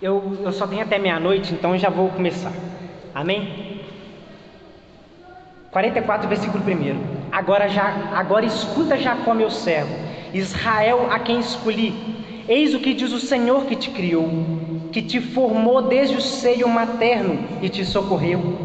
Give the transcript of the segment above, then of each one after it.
Eu só tenho até meia-noite, então já vou começar. Amém? 44, versículo 1. Agora escuta, Jacó, meu servo, Israel, a quem escolhi. Eis o que diz o Senhor que te criou, que te formou desde o seio materno e te socorreu.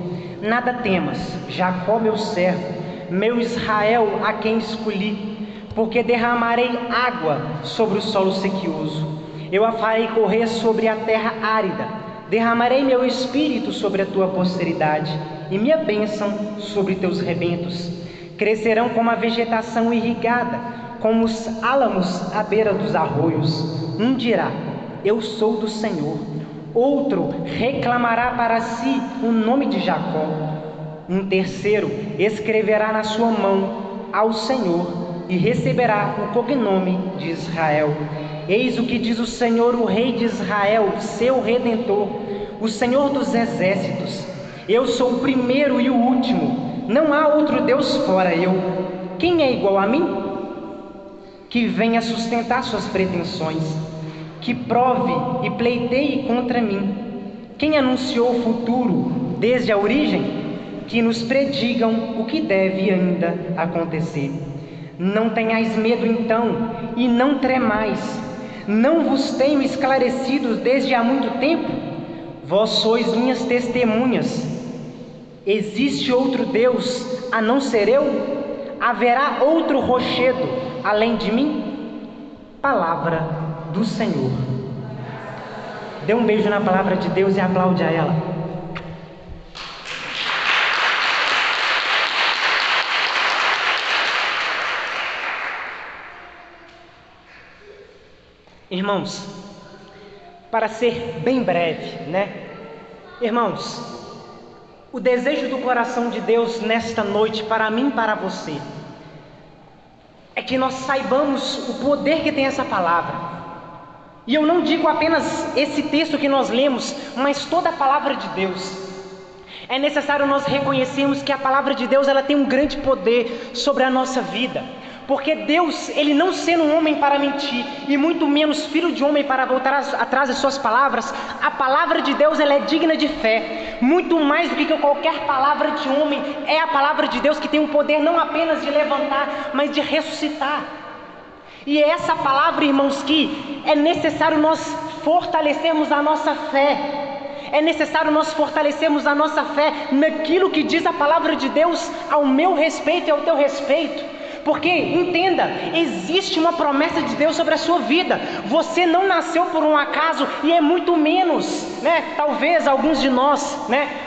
Nada temas, Jacó, meu servo, meu Israel, a quem escolhi, porque derramarei água sobre o solo sequioso. Eu a farei correr sobre a terra árida. Derramarei meu espírito sobre a tua posteridade e minha bênção sobre teus rebentos. Crescerão como a vegetação irrigada, como os álamos à beira dos arroios. Um dirá: eu sou do Senhor. Outro reclamará para si o nome de Jacó. Um terceiro escreverá na sua mão ao Senhor e receberá o cognome de Israel. Eis o que diz o Senhor, o Rei de Israel, seu Redentor, o Senhor dos Exércitos: eu sou o primeiro e o último, não há outro Deus fora eu. Quem é igual a mim? Que venha sustentar suas pretensões, que prove e pleiteie contra mim. Quem anunciou o futuro desde a origem? Que nos predigam o que deve ainda acontecer. Não tenhais medo então, e não tremais. Não vos tenho esclarecido desde há muito tempo? Vós sois minhas testemunhas. Existe outro Deus a não ser eu? Haverá outro rochedo além de mim? Palavra do Senhor. Dê um beijo na palavra de Deus e aplaude a ela. Irmãos, para ser bem breve, Irmãos, o desejo do coração de Deus nesta noite, para mim e para você, é que nós saibamos o poder que tem essa palavra. E eu não digo apenas esse texto que nós lemos, mas toda a palavra de Deus. É necessário nós reconhecermos que a palavra de Deus, ela tem um grande poder sobre a nossa vida. Porque Deus, Ele não sendo um homem para mentir, e muito menos filho de homem para voltar atrás de suas palavras, a palavra de Deus, ela é digna de fé. Muito mais do que qualquer palavra de homem, é a palavra de Deus que tem o poder não apenas de levantar, mas de ressuscitar. E é essa palavra, irmãos, que é necessário nós fortalecermos a nossa fé. É necessário nós fortalecermos a nossa fé naquilo que diz a palavra de Deus ao meu respeito e ao teu respeito. Porque, entenda, existe uma promessa de Deus sobre a sua vida. Você não nasceu por um acaso, e é muito menos, talvez alguns de nós,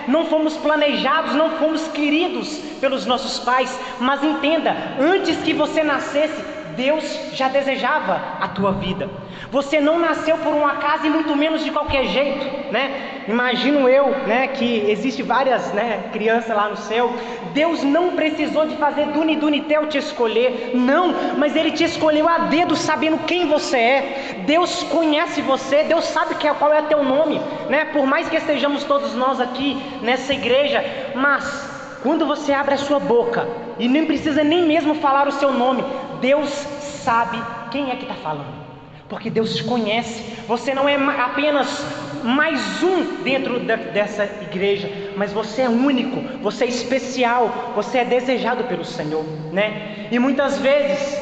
não fomos planejados, não fomos queridos pelos nossos pais. Mas entenda, antes que você nascesse, Deus já desejava a tua vida. Você não nasceu por um acaso e muito menos de qualquer jeito, Imagino eu, que existe várias, crianças lá no céu. Deus não precisou de fazer Duni Dunitel te escolher, não, mas Ele te escolheu a dedo, sabendo quem você é. Deus conhece você, Deus sabe qual é teu nome, Por mais que estejamos todos nós aqui nessa igreja, mas quando você abre a sua boca e nem precisa nem mesmo falar o seu nome, Deus sabe quem é que está falando. Porque Deus te conhece. Você não é apenas mais um dentro dessa igreja, mas você é único, você é especial, você é desejado pelo Senhor, E muitas vezes,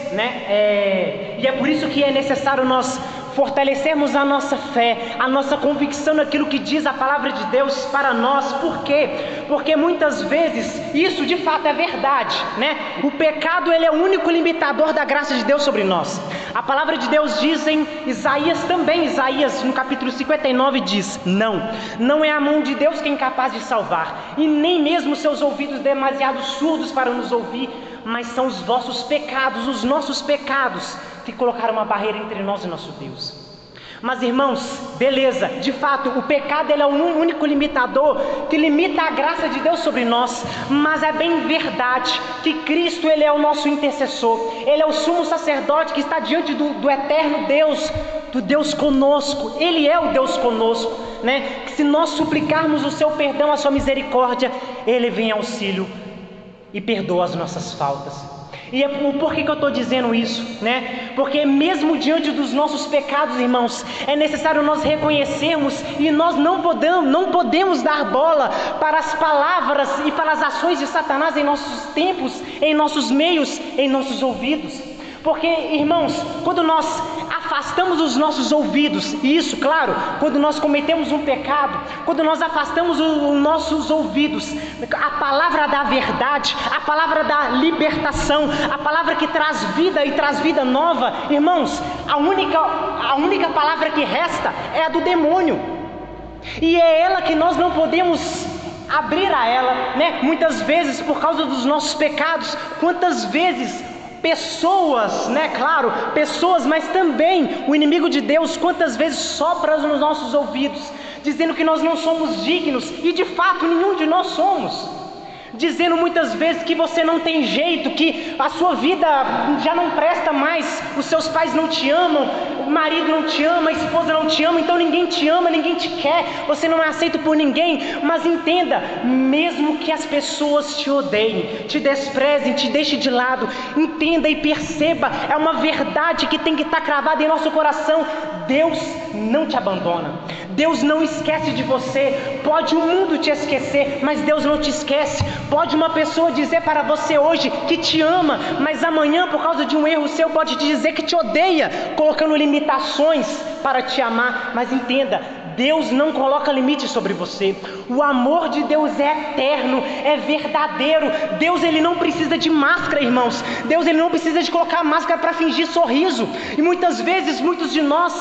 e é por isso que é necessário nós fortalecermos a nossa fé, a nossa convicção naquilo que diz a palavra de Deus para nós. Por quê? Porque muitas vezes isso de fato é verdade, O pecado, ele é o único limitador da graça de Deus sobre nós. A palavra de Deus diz em Isaías também, Isaías no capítulo 59 diz: não é a mão de Deus quem é capaz de salvar, e nem mesmo seus ouvidos demasiado surdos para nos ouvir, mas são os vossos pecados, os nossos pecados, que colocaram uma barreira entre nós e nosso Deus. Mas irmãos, beleza, de fato o pecado, ele é o único limitador que limita a graça de Deus sobre nós. Mas é bem verdade que Cristo, ele é o nosso intercessor. Ele é o sumo sacerdote que está diante do eterno Deus, do Deus conosco. Ele é o Deus conosco, que se nós suplicarmos o seu perdão, a sua misericórdia, Ele vem em auxílio e perdoa as nossas faltas. E por que eu estou dizendo isso, né? Porque mesmo diante dos nossos pecados, irmãos, é necessário nós reconhecermos, e nós não podemos dar bola para as palavras e para as ações de Satanás em nossos tempos, em nossos meios, em nossos ouvidos. Porque, irmãos, quando nós afastamos os nossos ouvidos, e isso, claro, quando nós cometemos um pecado, quando nós afastamos os nossos ouvidos, a palavra da verdade, a palavra da libertação, a palavra que traz vida e traz vida nova, irmãos, a única palavra que resta é a do demônio, e é ela que nós não podemos abrir a ela, né? Muitas vezes por causa dos nossos pecados, quantas vezes pessoas, né, claro, pessoas, mas também o inimigo de Deus, quantas vezes sopra nos nossos ouvidos, dizendo que nós não somos dignos, e de fato nenhum de nós somos, dizendo muitas vezes que você não tem jeito, que a sua vida já não presta mais, os seus pais não te amam, o marido não te ama, a esposa não te ama, então ninguém te ama, ninguém te quer, você não é aceito por ninguém. Mas entenda, mesmo que as pessoas te odeiem, te desprezem, te deixem de lado, entenda e perceba, é uma verdade que tem que estar cravada em nosso coração: Deus não te abandona, Deus não esquece de você. Pode o mundo te esquecer, mas Deus não te esquece. Pode uma pessoa dizer para você hoje que te ama, mas amanhã, por causa de um erro seu, pode te dizer que te odeia, colocando limitações para te amar. Mas entenda, Deus não coloca limites sobre você. O amor de Deus é eterno, é verdadeiro. Deus, ele não precisa de máscara, irmãos. Deus, ele não precisa de colocar máscara para fingir sorriso. E muitas vezes, muitos de nós,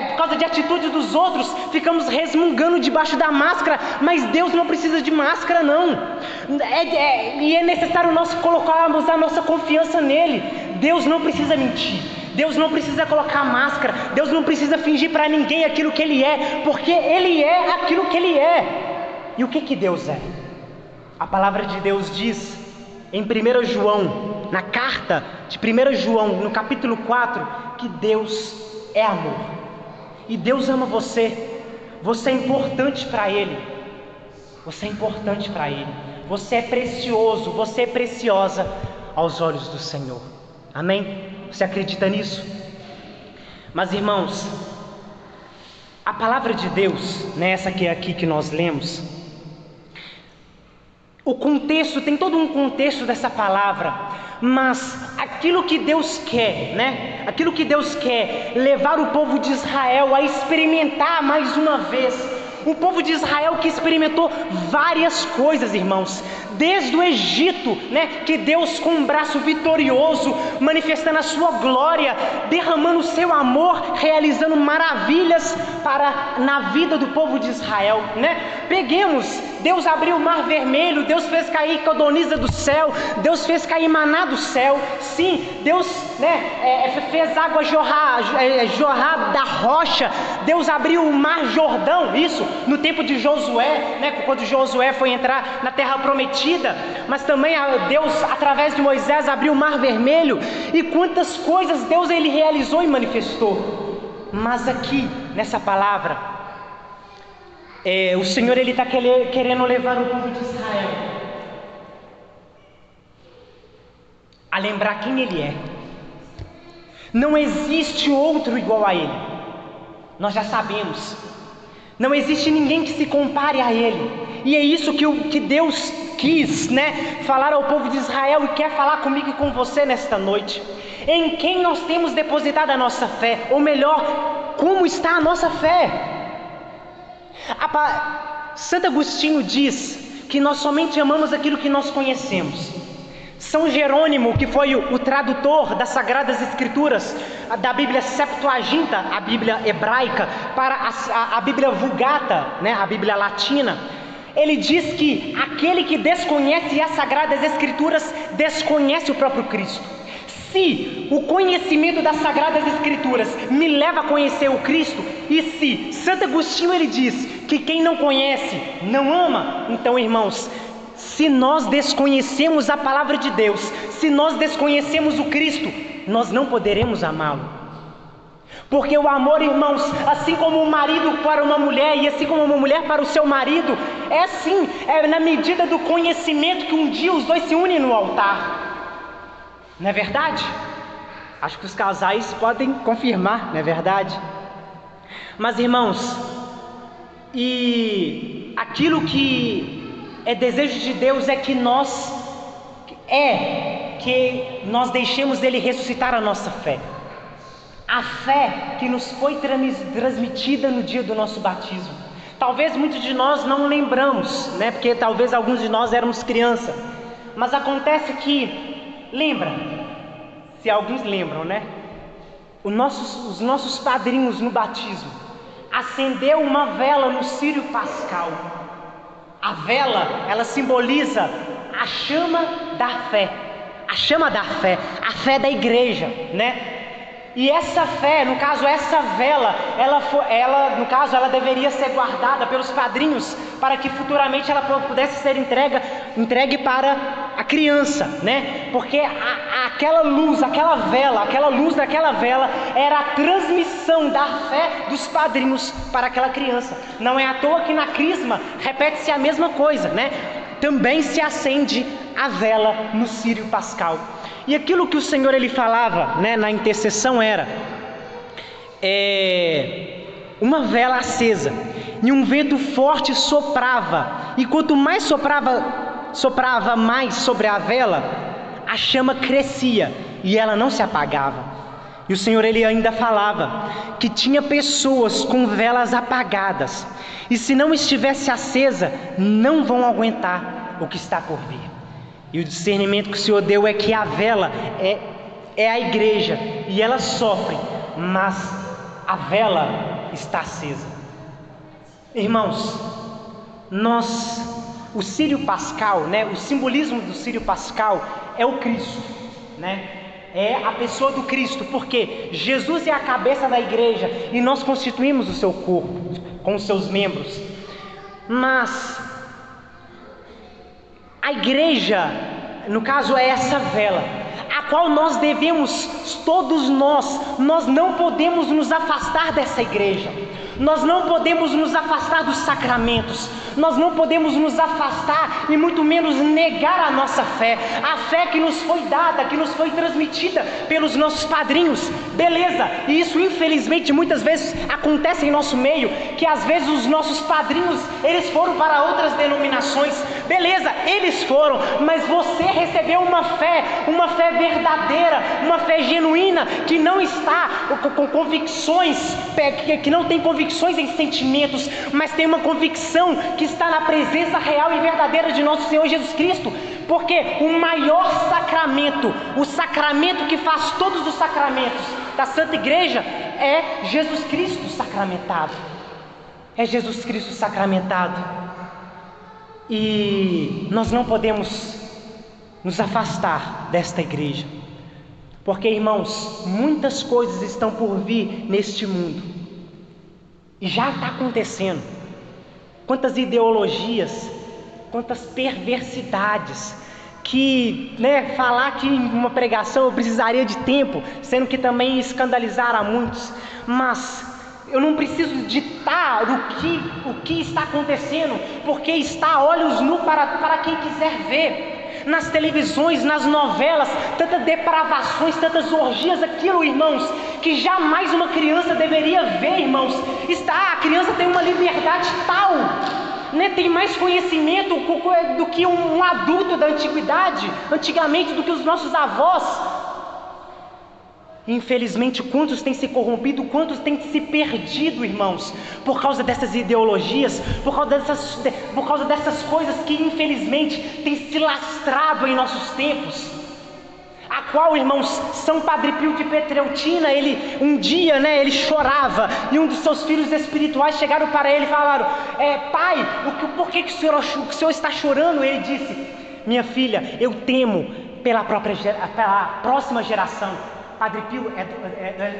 por causa de atitude dos outros, ficamos resmungando debaixo da máscara. Mas Deus não precisa de máscara, não. E é necessário nós colocarmos a nossa confiança nele. Deus não precisa mentir, Deus não precisa colocar máscara, Deus não precisa fingir para ninguém aquilo que ele é, porque ele é aquilo que ele é. E o que Deus é? A palavra de Deus diz em 1 João, na carta de 1 João, no capítulo 4, que Deus é amor, e Deus ama você. Você é importante para ele, você é importante para ele, você é precioso, você é preciosa aos olhos do Senhor. Amém? Você acredita nisso? Mas, irmãos, a palavra de Deus, né, essa aqui que nós lemos, o contexto, tem todo um contexto dessa palavra, mas aquilo que Deus quer, né? Aquilo que Deus quer levar o povo de Israel a experimentar mais uma vez. O povo de Israel que experimentou várias coisas, irmãos, desde o Egito, né, que Deus com um braço vitorioso, manifestando a sua glória, derramando o seu amor, realizando maravilhas na vida do povo de Israel, né? Peguemos, Deus abriu o mar vermelho, Deus fez cair codorniza do céu, Deus fez cair maná do céu. Sim, Deus, né, fez água jorrar da rocha. Deus abriu o mar Jordão, isso, no tempo de Josué, né, quando Josué foi entrar na terra prometida. Mas também Deus, através de Moisés, abriu o mar vermelho. E quantas coisas Deus ele realizou e manifestou. Mas aqui, nessa palavra, o Senhor ele está querendo levar o povo de Israel a lembrar quem ele é. Não existe outro igual a ele, nós já sabemos. Não existe ninguém que se compare a ele. E é isso que Deus quis, né, falar ao povo de Israel, e quer falar comigo e com você nesta noite. Em quem nós temos depositado a nossa fé, ou melhor, como está a nossa fé? Santo Agostinho diz que nós somente amamos aquilo que nós conhecemos. São Jerônimo, que foi o tradutor das Sagradas Escrituras, da Bíblia Septuaginta, a Bíblia hebraica, para a Bíblia Vulgata, né, a Bíblia latina, ele diz que aquele que desconhece as Sagradas Escrituras desconhece o próprio Cristo. Se o conhecimento das Sagradas Escrituras me leva a conhecer o Cristo, e se Santo Agostinho ele diz que quem não conhece não ama, então, irmãos, se nós desconhecemos a palavra de Deus, se nós desconhecemos o Cristo, nós não poderemos amá-lo. Porque o amor, irmãos, assim como um marido para uma mulher e assim como uma mulher para o seu marido, é assim, é na medida do conhecimento que um dia os dois se unem no altar. Não é verdade? Acho que os casais podem confirmar, não é verdade? Mas irmãos, e aquilo que é desejo de Deus é que nós deixemos Ele ressuscitar a nossa fé. A fé que nos foi transmitida no dia do nosso batismo. Talvez muitos de nós não lembramos, né? Porque talvez alguns de nós éramos criança. Mas acontece que, lembra, se alguns lembram, né? Os nossos padrinhos no batismo acendeu uma vela no círio pascal. A vela, ela simboliza a chama da fé, a chama da fé, a fé da igreja, né? E essa fé, no caso, essa vela, ela deveria ser guardada pelos padrinhos para que futuramente ela pudesse ser entregue para a criança, né? Porque aquela luz daquela vela era a transmissão da fé dos padrinhos para aquela criança. Não é à toa que na crisma repete-se a mesma coisa, né? Também se acende a vela no círio pascal. E aquilo que o Senhor ele falava, né, na intercessão era uma vela acesa e um vento forte soprava, e quanto mais soprava mais sobre a vela, a chama crescia e ela não se apagava. E o Senhor ele ainda falava que tinha pessoas com velas apagadas, e se não estivesse acesa, não vão aguentar o que está por vir. E o discernimento que o Senhor deu é que a vela é a igreja, e ela sofre, mas a vela está acesa. Irmãos, o círio pascal, né, o simbolismo do círio pascal é o Cristo, né? É a pessoa do Cristo, porque Jesus é a cabeça da igreja e nós constituímos o seu corpo com os seus membros. Mas a igreja, no caso, é essa vela, a qual nós devemos, todos nós não podemos nos afastar dessa igreja, nós não podemos nos afastar dos sacramentos, nós não podemos nos afastar e muito menos negar a nossa fé, a fé que nos foi dada, que nos foi transmitida pelos nossos padrinhos, beleza, e isso infelizmente muitas vezes acontece em nosso meio, que às vezes os nossos padrinhos, eles foram para outras denominações, beleza, eles foram, mas você recebeu uma fé verdadeira, uma fé genuína, que não está com convicções, que não tem convicções em sentimentos, mas tem uma convicção que está na presença real e verdadeira de nosso Senhor Jesus Cristo, porque o maior sacramento, o sacramento que faz todos os sacramentos da Santa Igreja, é Jesus Cristo sacramentado, é Jesus Cristo sacramentado, e nós não podemos nos afastar desta igreja, porque, irmãos, muitas coisas estão por vir neste mundo, e já está acontecendo. Quantas ideologias, quantas perversidades, que, né, falar que em uma pregação eu precisaria de tempo, sendo que também escandalizar a muitos, mas eu não preciso ditar o que está acontecendo, porque está a olhos nus para quem quiser ver. Nas televisões, nas novelas, tantas depravações, tantas orgias, aquilo, irmãos, que jamais uma criança deveria ver, irmãos. A criança tem uma liberdade tal, né? Tem mais conhecimento do que um adulto da antiguidade, antigamente, do que os nossos avós. Infelizmente, quantos têm se corrompido, quantos têm se perdido, irmãos, por causa dessas ideologias, por causa dessas coisas que infelizmente têm se lastrado em nossos tempos, a qual, irmãos, São Padre Pio de Pietrelcina, ele um dia, né, ele chorava, e um dos seus filhos espirituais chegaram para ele e falaram: pai, por que o senhor está chorando? Ele disse: minha filha, eu temo pela próxima geração. Padre Pio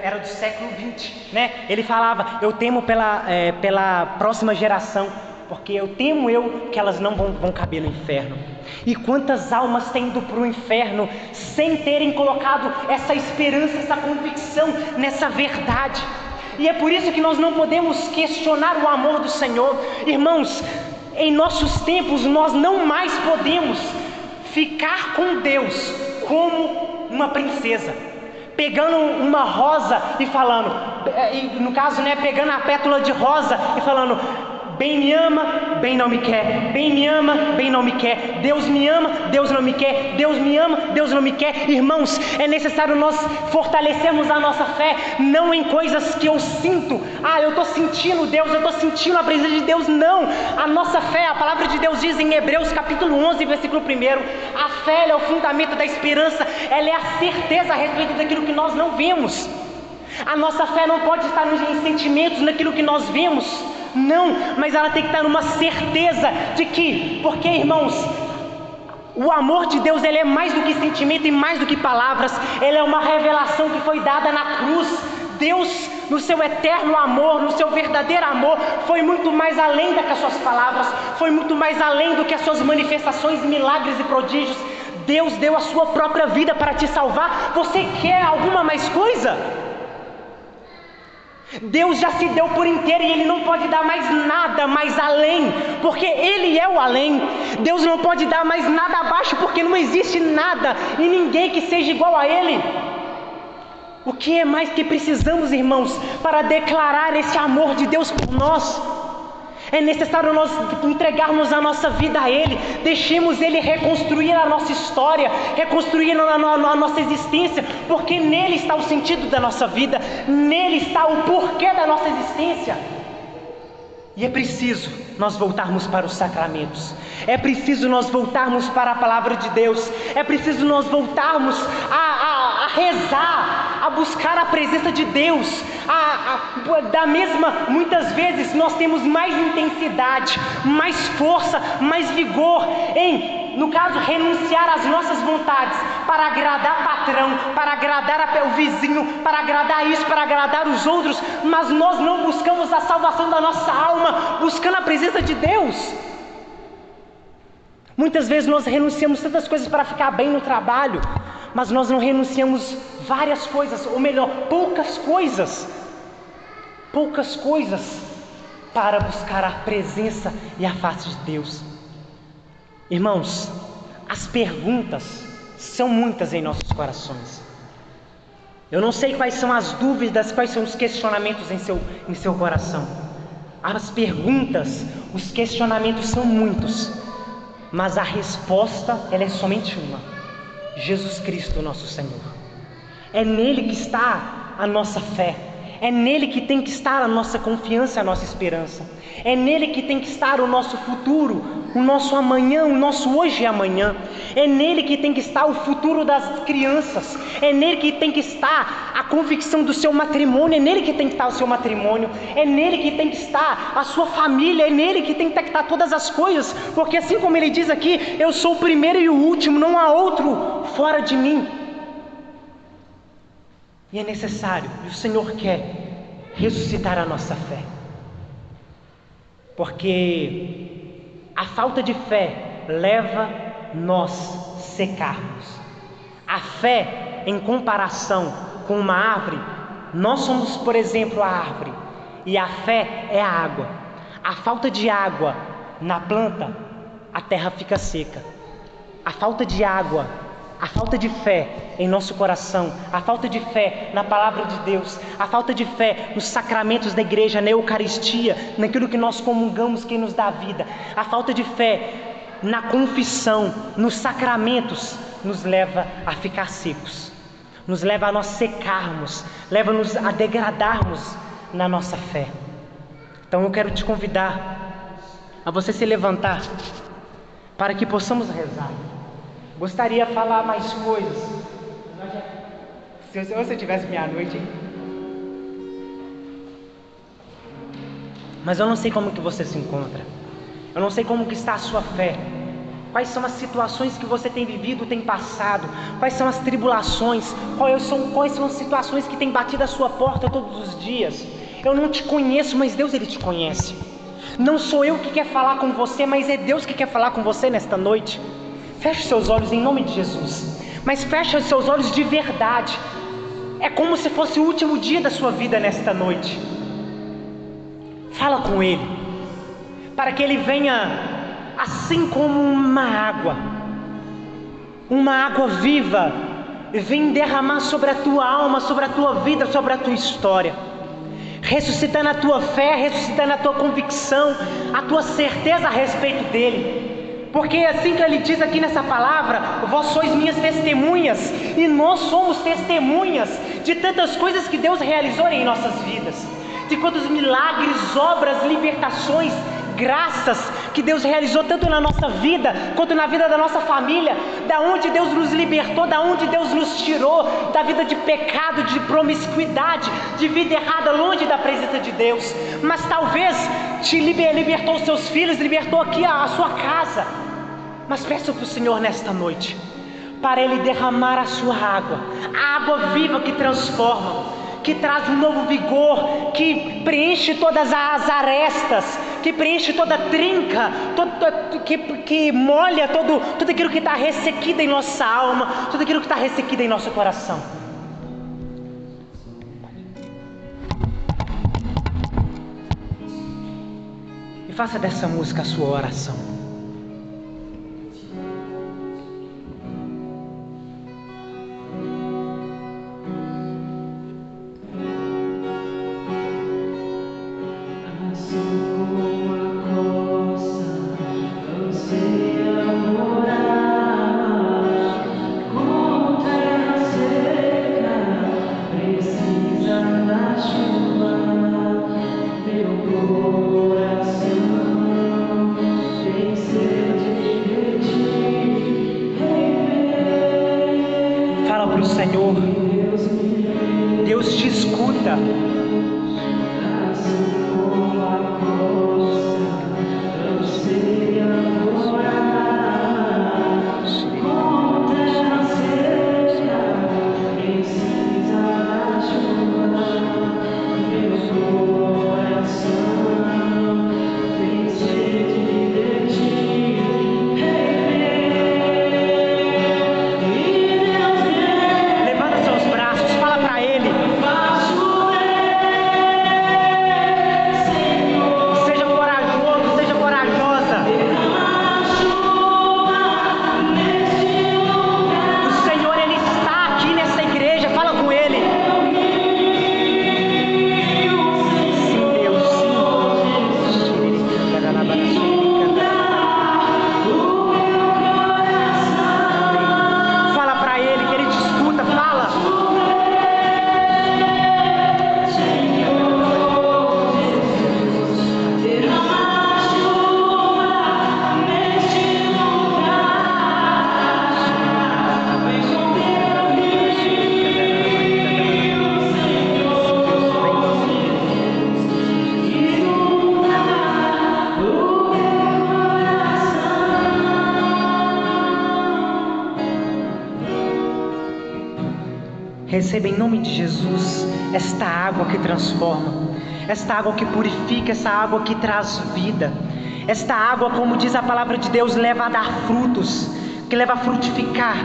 era do século XX, né? Ele falava: eu temo pela próxima geração, porque eu temo que elas não vão caber no inferno. E quantas almas têm ido para o inferno sem terem colocado essa esperança, essa convicção nessa verdade. E é por isso que nós não podemos questionar o amor do Senhor. Irmãos, em nossos tempos nós não mais podemos ficar com Deus como uma princesa, pegando uma rosa e falando, no caso, né, pegando a pétala de rosa e falando: bem me ama, bem não me quer, bem me ama, bem não me quer, Deus me ama, Deus não me quer, Deus me ama, Deus não me quer. Irmãos, é necessário nós fortalecermos a nossa fé, não em coisas que eu sinto, eu estou sentindo Deus, eu estou sentindo a presença de Deus, não. A nossa fé, a palavra de Deus diz em Hebreus capítulo 11, versículo 1, a fé é o fundamento da esperança, ela é a certeza a respeito daquilo que nós não vemos. A nossa fé não pode estar nos sentimentos, naquilo que nós vemos, não, mas ela tem que estar numa certeza de que, porque, irmãos, o amor de Deus, ele é mais do que sentimento e mais do que palavras, ele é uma revelação que foi dada na cruz. Deus, no seu eterno amor, no seu verdadeiro amor, foi muito mais além das suas palavras, foi muito mais além do que as suas manifestações, milagres e prodígios. Deus deu a sua própria vida para te salvar. Você quer alguma mais coisa? Deus já se deu por inteiro e Ele não pode dar mais nada mais além, porque Ele é o além. Deus não pode dar mais nada abaixo, porque não existe nada e ninguém que seja igual a Ele. O que é mais que precisamos, irmãos, para declarar esse amor de Deus por nós? É necessário nós entregarmos a nossa vida a Ele, deixemos Ele reconstruir a nossa história, reconstruir a nossa existência, porque nele está o sentido da nossa vida, nele está o porquê da nossa existência. E é preciso nós voltarmos para os sacramentos, é preciso nós voltarmos para a palavra de Deus, é preciso nós voltarmos a rezar, a buscar a presença de Deus, muitas vezes nós temos mais intensidade, mais força, mais vigor em, no caso, renunciar às nossas vontades para agradar o patrão, para agradar o vizinho, para agradar isso, para agradar os outros, mas nós não buscamos a salvação da nossa alma, buscando a presença de Deus. Muitas vezes nós renunciamos tantas coisas para ficar bem no trabalho, mas nós não renunciamos várias coisas, ou melhor, poucas coisas para buscar a presença e a face de Deus. Irmãos, as perguntas são muitas em nossos corações. Eu não sei quais são as dúvidas, quais são os questionamentos em seu coração. As perguntas, os questionamentos são muitos, mas a resposta, ela é somente uma: Jesus Cristo, nosso Senhor. É nele que está a nossa fé, é nele que tem que estar a nossa confiança, a nossa esperança, é nele que tem que estar o nosso futuro, o nosso amanhã, o nosso hoje e amanhã, é nele que tem que estar o futuro das crianças, é nele que tem que estar a convicção do seu matrimônio, é nele que tem que estar o seu matrimônio, é nele que tem que estar a sua família, é nele que tem que estar todas as coisas, porque assim como ele diz aqui, eu sou o primeiro e o último, não há outro fora de mim. E é necessário, e o Senhor quer ressuscitar a nossa fé, porque a falta de fé leva nós secarmos. A fé, em comparação com uma árvore, nós somos, por exemplo, a árvore, e a fé é a água. A falta de água na planta, a terra fica seca. A falta de água, a falta de fé em nosso coração, a falta de fé na palavra de Deus, a falta de fé nos sacramentos da igreja, na Eucaristia, naquilo que nós comungamos, que nos dá vida, a falta de fé na confissão, nos sacramentos, nos leva a ficar secos, nos leva a nós secarmos, leva-nos a degradarmos na nossa fé. Então eu quero te convidar a você se levantar para que possamos rezar. Gostaria de falar mais coisas. Se você tivesse meia-noite, hein? Mas eu não sei como que você se encontra. Eu não sei como que está a sua fé. Quais são as situações que você tem vivido, tem passado? Quais são as tribulações? Quais são as situações que têm batido a sua porta todos os dias? Eu não te conheço, mas Deus, Ele te conhece. Não sou eu que quer falar com você, mas é Deus que quer falar com você nesta noite. Feche seus olhos em nome de Jesus, mas feche os seus olhos de verdade. É como se fosse o último dia da sua vida nesta noite. Fala com Ele, para que Ele venha assim como uma água viva, vem derramar sobre a tua alma, sobre a tua vida, sobre a tua história, ressuscitando a tua fé, ressuscitando a tua convicção, a tua certeza a respeito dele. Porque assim que ele diz aqui nessa palavra, vós sois minhas testemunhas, e nós somos testemunhas de tantas coisas que Deus realizou em nossas vidas, de quantos milagres, obras, libertações, graças que Deus realizou tanto na nossa vida quanto na vida da nossa família, da onde Deus nos libertou, da onde Deus nos tirou, da vida de pecado, de promiscuidade, de vida errada, longe da presença de Deus. Mas talvez te libertou os seus filhos, libertou aqui a sua casa. Mas peço para o Senhor nesta noite, para Ele derramar a sua água, a água viva que transforma, que traz um novo vigor, que preenche todas as arestas, que preenche toda a trinca, que molha tudo aquilo que está ressequido em nossa alma, tudo aquilo que está ressequido em nosso coração. E faça dessa música a sua oração. Senhor, Deus te escuta. Receba em nome de Jesus esta água que transforma, esta água que purifica, esta água que traz vida. Esta água, como diz a palavra de Deus, leva a dar frutos, que leva a frutificar.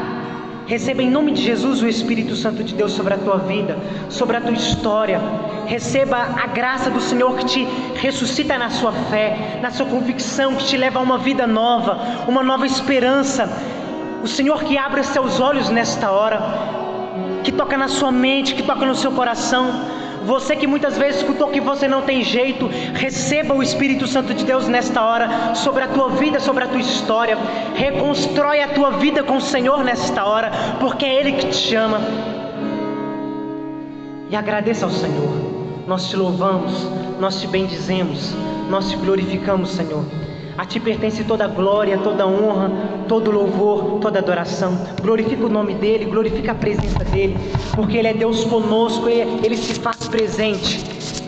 Receba em nome de Jesus o Espírito Santo de Deus sobre a tua vida, sobre a tua história. Receba a graça do Senhor que te ressuscita na sua fé, na sua convicção, que te leva a uma vida nova, uma nova esperança. O Senhor que abre os seus olhos nesta hora, que toca na sua mente, que toca no seu coração. Você que muitas vezes escutou que você não tem jeito, receba o Espírito Santo de Deus nesta hora, sobre a tua vida, sobre a tua história. Reconstrói a tua vida com o Senhor nesta hora, porque é Ele que te chama. E agradeça ao Senhor. Nós te louvamos, nós te bendizemos, nós te glorificamos, Senhor. A ti pertence toda a glória, toda a honra, todo o louvor, toda a adoração. Glorifica o nome dEle, glorifica a presença dEle, porque Ele é Deus conosco, Ele se faz presente,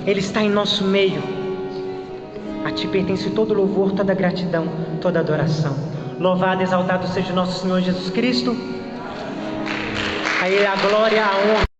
Ele está em nosso meio. A ti pertence todo o louvor, toda a gratidão, toda a adoração. Louvado, exaltado seja o nosso Senhor Jesus Cristo. A Ele a glória, a honra.